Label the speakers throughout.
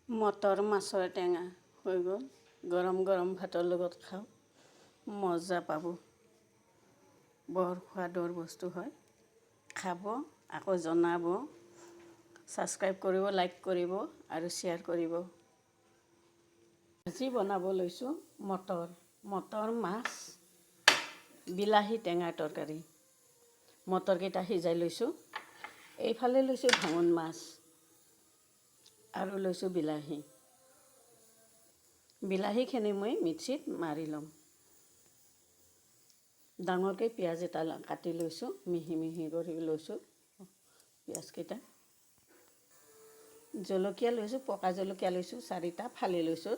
Speaker 1: Motor মাছৰ টেঙা হৈ গ'ল। গৰম গৰম ভাতৰ লগত খাওঁ, মজা পাব। বৰ সোৱাদৰ বস্তু হয়। খাব, আকৌ জনাব। ছাবস্ক্ৰাইব কৰিব, লাইক কৰিব আৰু শ্বেয়াৰ কৰিব। আজি বনাব লৈছোঁ মটৰ মাছ, বিলাহী টেঙাৰ তৰকাৰী। মটৰকেইটা সিজাই লৈছোঁ। এইফালে লৈছোঁ ভাঙন মাছ আৰু লৈছোঁ বিলাহী। বিলাহীখিনি মই মিক্সিত মাৰি ল'ম। ডাঙৰকৈ পিঁয়াজ এটা কাটি লৈছোঁ, মিহি মিহি কৰি লৈছোঁ পিঁয়াজকেইটা। জলকীয়া লৈছোঁ, পকা জলকীয়া লৈছোঁ 4টা, ফালি লৈছোঁ।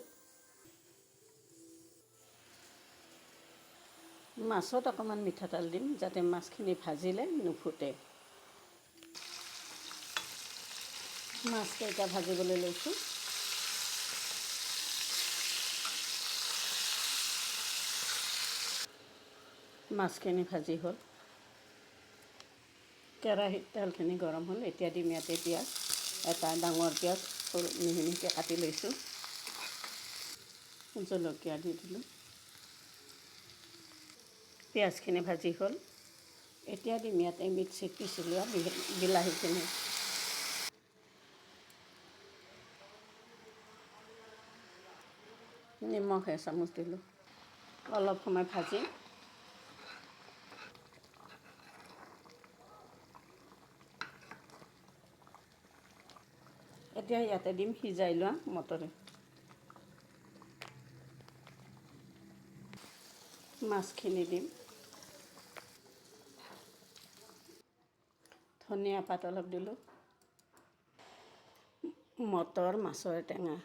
Speaker 1: মাছত অকণমান মিঠাতেল দিম যাতে মাছখিনি ভাজিলে নুফুটে। মাছকেইটা ভাজিবলৈ লৈছোঁ। মাছখিনি ভাজি হ'ল। কেৰাহীত তেলখিনি গৰম হ'ল। এতিয়া দিম ইয়াতে পিঁয়াজ, এটা ডাঙৰ পিঁয়াজ সৰু মিহি মিহিকৈ কাটি লৈছোঁ। জলকীয়া দি দিলোঁ। পিঁয়াজখিনি ভাজি হ'ল। এতিয়া দিম ইয়াতে মিক্সিত পিচি লোৱা বিলাহীখিনি। নিমখ এচামুচ দিলোঁ। অলপ সময় ভাজি এতিয়া ইয়াতে দিম সিজাই লোৱা মটৰ। মাছখিনি দিম। ধনিয়া পাত অলপ দিলোঁ। মটৰ মাছৰ টেঙা।